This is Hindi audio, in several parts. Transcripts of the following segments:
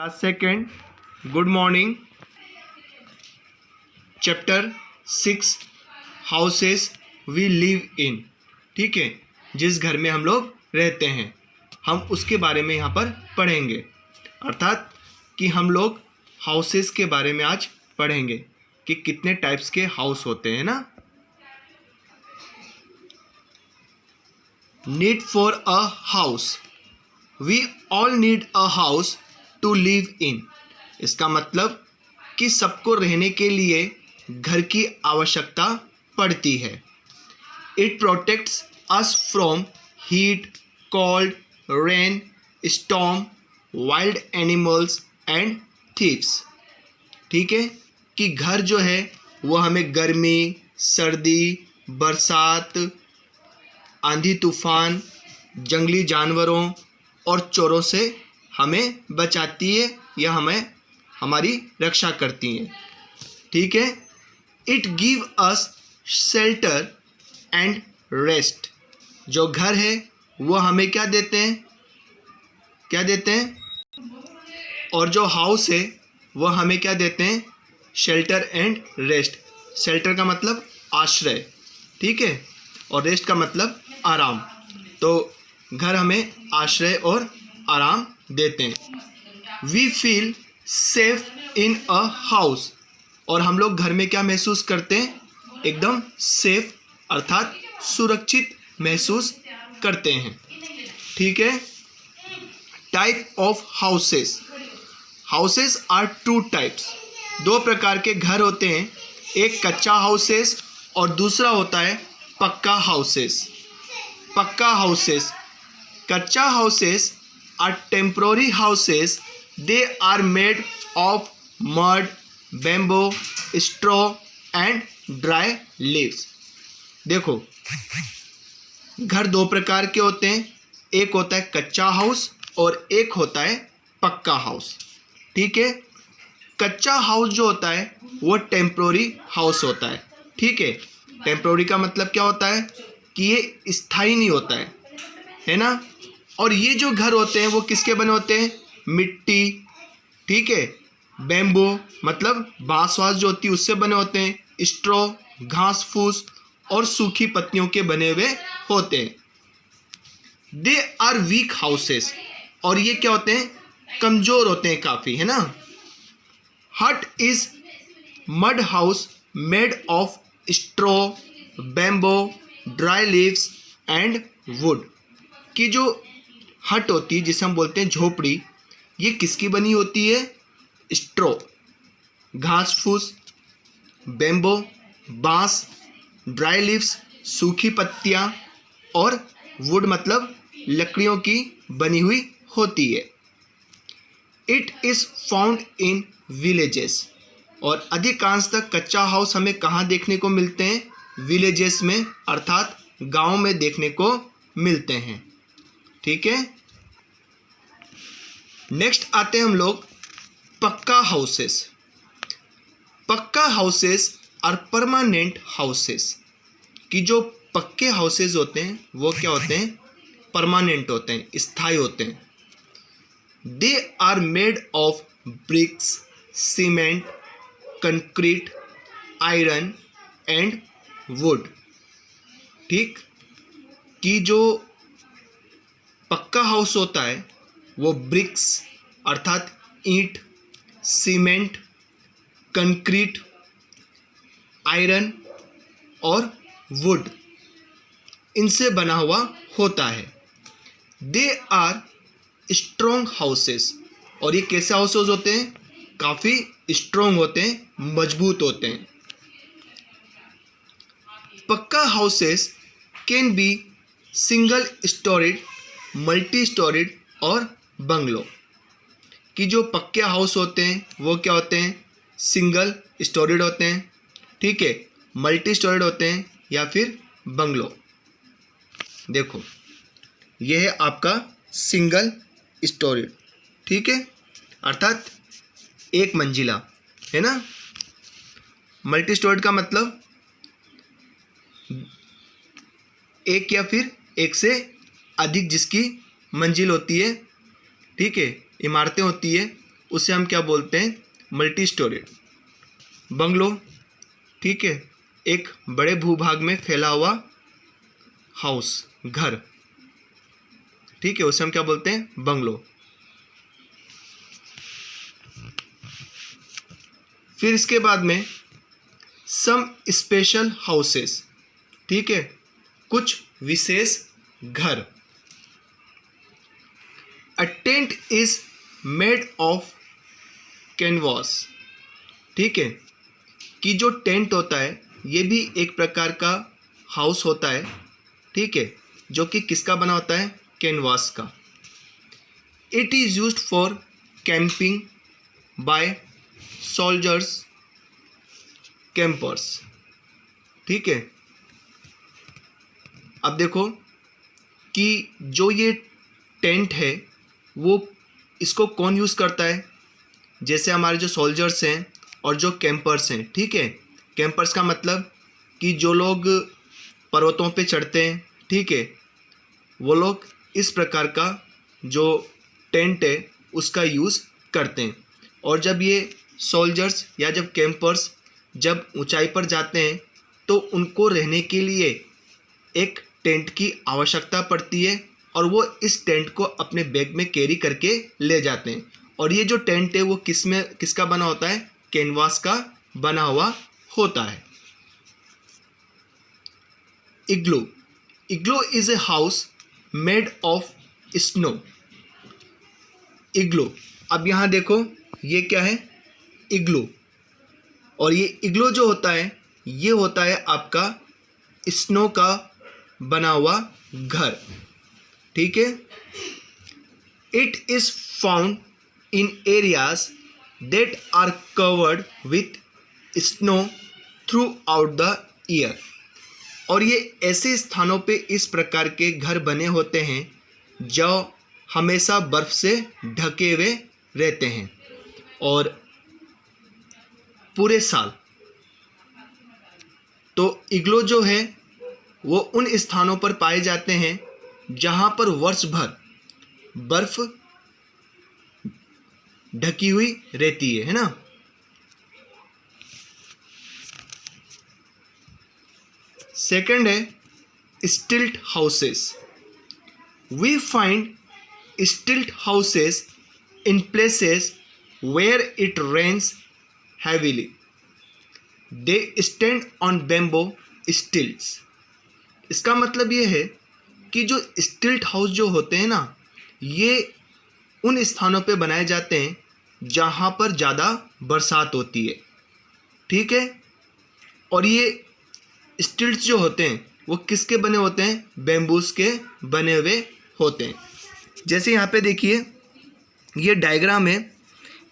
Class second, good morning. Chapter 6 houses we live in. ठीक है, जिस घर में हम लोग रहते हैं हम उसके बारे में यहाँ पर पढ़ेंगे। अर्थात कि हम लोग हाउसेस के बारे में आज पढ़ेंगे कि कितने टाइप्स के हाउस होते हैं ना। Need for a house, we all need a house to live in. इसका मतलब कि सबको रहने के लिए घर की आवश्यकता पड़ती है। It protects us from heat, cold, rain, storm, wild animals and thieves. ठीक है, कि घर जो है वो हमें गर्मी, सर्दी, बरसात, आंधी तूफान, जंगली जानवरों और चोरों से हमें बचाती है या हमारी रक्षा करती हैं। ठीक है, it give us shelter and rest. जो घर है वो हमें क्या देते हैं, और जो हाउस है वो हमें क्या देते हैं, शेल्टर एंड रेस्ट। शेल्टर का मतलब आश्रय, ठीक है, और रेस्ट का मतलब आराम। तो घर हमें आश्रय और आराम देते हैं। We feel safe in a house, और हम लोग घर में क्या महसूस करते हैं, एकदम सेफ अर्थात सुरक्षित महसूस करते हैं। ठीक है, type of houses. Houses are two types. दो प्रकार के घर होते हैं, एक कच्चा हाउसेस और दूसरा होता है पक्का houses. Pucca houses, kutcha houses are temporary houses. They are made of mud, bamboo, straw and dry leaves. देखो, घर दो प्रकार के होते हैं, एक होता है कच्चा हाउस और एक होता है पक्का हाउस। ठीक है, कच्चा हाउस जो होता है वो टेम्पोररी हाउस होता है। ठीक है, टेम्पोररी का मतलब क्या होता है कि ये स्थायी नहीं होता है ना। और ये जो घर होते हैं वो किसके बने होते हैं, मिट्टी, ठीक है, बैम्बो मतलब बांस वास जो होती है उससे बने होते हैं, स्ट्रॉ घास फूस और सूखी पत्तियों के बने हुए होते हैं। दे आर वीक हाउसेस, और ये क्या होते हैं, कमजोर होते हैं काफ़ी, है ना। हट is mud house made of straw, bamboo, dry leaves and would. की जो हट होती है जिसे हम बोलते हैं झोपड़ी, ये किसकी बनी होती है, स्ट्रॉ घास फूस, बैम्बो बांस, ड्राई लीव्स सूखी पत्तियां और वुड मतलब लकड़ियों की बनी हुई होती है। It is found in villages, और अधिकांशतः कच्चा हाउस हमें कहाँ देखने को मिलते हैं, विलेजेस में अर्थात गांव में देखने को मिलते हैं। ठीक है, नेक्स्ट आते हैं हम लोग पक्का houses. Pucca houses are permanent houses. कि जो पक्के हाउसेस होते हैं वो क्या होते हैं, परमानेंट होते हैं, स्थायी होते हैं। They are made of bricks, cement, concrete, iron and wood. ठीक, कि जो पक्का हाउस होता है वो ब्रिक्स अर्थात ईंट, सीमेंट, कंक्रीट, आयरन और वुड इनसे बना हुआ होता है। दे आर स्ट्रॉन्ग हाउसेस, और ये कैसे हाउसेस होते हैं, काफ़ी स्ट्रॉन्ग होते हैं, मजबूत होते हैं। पक्का houses can be single storeyed, multi storeyed और बंगलो। कि जो पक्के हाउस होते हैं वो क्या होते हैं, सिंगल स्टोरीड होते हैं, ठीक है, मल्टी स्टोरीड होते हैं या फिर बंगलो। देखो, यह है आपका सिंगल स्टोरीड, ठीक है, अर्थात एक मंजिला, है ना। मल्टी स्टोरीड का मतलब एक या फिर एक से अधिक जिसकी मंजिल होती है, ठीक है, इमारतें होती है, उसे हम क्या बोलते हैं, मल्टी स्टोरेड बंगलो। ठीक है, एक बड़े भूभाग में फैला हुआ हाउस, घर। ठीक है, उसे हम क्या बोलते हैं, बंगलो। फिर इसके बाद में सम स्पेशल हाउसेस। ठीक है, कुछ विशेष घर। A tent is made of canvas. ठीक है, कि जो टेंट होता है ये भी एक प्रकार का हाउस होता है। ठीक है, जो कि किसका बना होता है, कैनवास का। It is used for camping by soldiers, campers. ठीक है, अब देखो कि जो ये टेंट है वो इसको कौन यूज़ करता है, जैसे हमारे जो सोल्जर्स हैं और जो कैंपर्स हैं। ठीक है, कैंपर्स का मतलब कि जो लोग पर्वतों पे चढ़ते हैं, ठीक है, वो लोग इस प्रकार का जो टेंट है उसका यूज़ करते हैं। और जब ये सोल्जर्स या जब कैंपर्स जब ऊंचाई पर जाते हैं तो उनको रहने के लिए एक टेंट की आवश्यकता पड़ती है और वो इस टेंट को अपने बैग में कैरी करके ले जाते हैं। और ये जो टेंट है वो किसका बना होता है, कैनवास का बना हुआ होता है। Igloo. Igloo is a house made of snow. Igloo, अब यहाँ देखो ये क्या है, इग्लू। और ये इग्लू जो होता है ये होता है आपका स्नो का बना हुआ घर। ठीक है, it is found in areas that are covered with snow throughout the year. और ये ऐसे स्थानों पे इस प्रकार के घर बने होते हैं जो हमेशा बर्फ से ढके हुए रहते हैं और पूरे साल। तो इग्लो जो है वो उन स्थानों पर पाए जाते हैं जहाँ पर वर्ष भर बर्फ ढकी हुई रहती है ना। सेकंड है stilt houses. We find stilt houses in places where it rains heavily. They stand on bamboo stilts. इसका मतलब ये है कि जो स्टिल्ट हाउस जो होते हैं ना, ये उन स्थानों पे बनाए जाते हैं जहाँ पर ज़्यादा बरसात होती है। ठीक है, और ये स्टिल्ट्स जो होते हैं वो किसके बने होते हैं, बैम्बूस के बने हुए होते हैं। जैसे यहाँ पे देखिए ये डायग्राम है,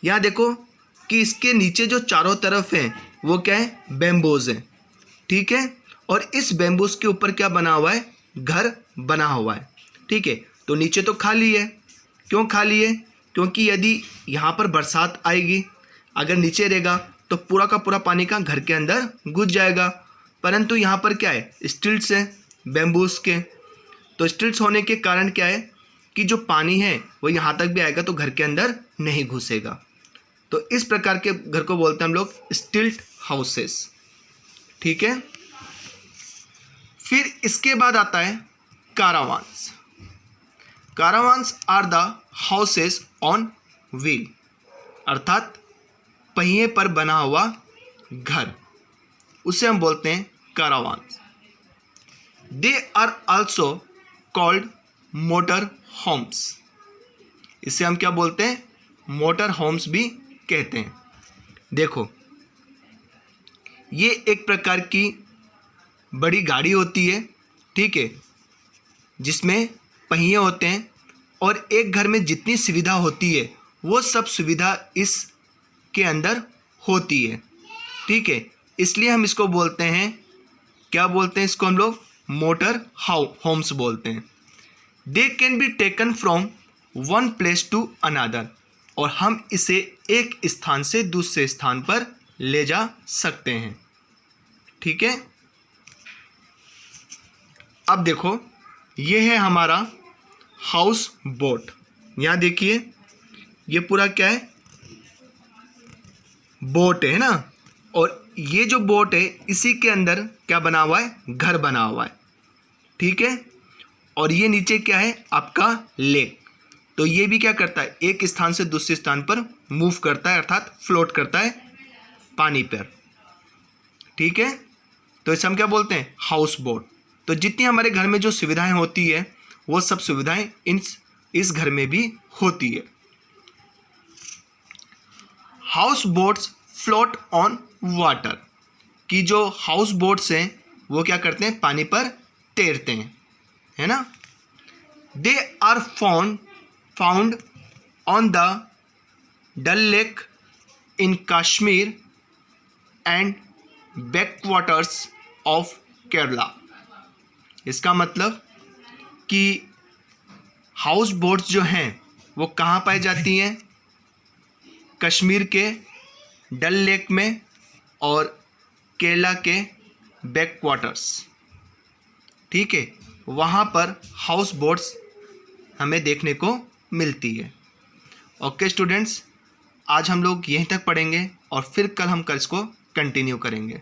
यहाँ देखो कि इसके नीचे जो चारों तरफ हैं वो क्या है, बैम्बूज हैं। ठीक है, और इस बैम्बूस के ऊपर क्या बना हुआ है, घर बना हुआ है। ठीक है, तो नीचे तो खाली है। क्यों खाली है, क्योंकि यदि यहाँ पर बरसात आएगी, अगर नीचे रहेगा तो पूरा का पूरा पानी का घर के अंदर घुस जाएगा। परंतु यहाँ पर क्या है, स्टिल्ट्स है बैम्बूस के। तो स्टिल्ट्स होने के कारण क्या है कि जो पानी है वो यहाँ तक भी आएगा तो घर के अंदर नहीं घुसेगा। तो इस प्रकार के घर को बोलते हैं हम लोग स्टिल्ट हाउसेस। ठीक है, फिर इसके बाद आता है caravans. Caravans are the houses on wheel, अर्थात पहिए पर बना हुआ घर, उसे हम बोलते हैं caravans. They are also called motor homes. इसे हम क्या बोलते हैं, मोटर होम्स भी कहते हैं। देखो ये एक प्रकार की बड़ी गाड़ी होती है, ठीक है, जिसमें पहिए होते हैं और एक घर में जितनी सुविधा होती है वो सब सुविधा इसके अंदर होती है। ठीक है, इसलिए हम इसको बोलते हैं, क्या बोलते हैं इसको हम लोग, मोटर होम्स बोलते हैं। They can be taken from one place to another, और हम इसे एक स्थान से दूसरे स्थान पर ले जा सकते हैं। ठीक है, अब देखो ये है हमारा हाउस बोट। यहाँ देखिए ये पूरा क्या है, बोट है ना, और ये जो बोट है इसी के अंदर क्या बना हुआ है, घर बना हुआ है, ठीक है। और ये नीचे क्या है, आपका लेक। तो ये भी क्या करता है, एक स्थान से दूसरे स्थान पर मूव करता है, अर्थात फ्लोट करता है पानी पर, ठीक है। तो इसे हम क्या बोलते हैं, हाउस बोट। तो जितनी हमारे घर में जो सुविधाएं होती है वो सब सुविधाएं इस घर में भी होती है। House boats float on water, कि जो हाउस बोट्स हैं वो क्या करते हैं, पानी पर तैरते हैं, है ना। They are found on the Dal lake in Kashmir and backwaters of Kerala. इसका मतलब कि हाउस बोट्स जो हैं वो कहाँ पाई जाती हैं, कश्मीर के डल लेक में और केरला के बैकवाटर्स, ठीक है, वहाँ पर हाउस बोट्स हमें देखने को मिलती है। ओके स्टूडेंट्स, आज हम लोग यहीं तक पढ़ेंगे और फिर कल हम इसको कंटिन्यू करेंगे।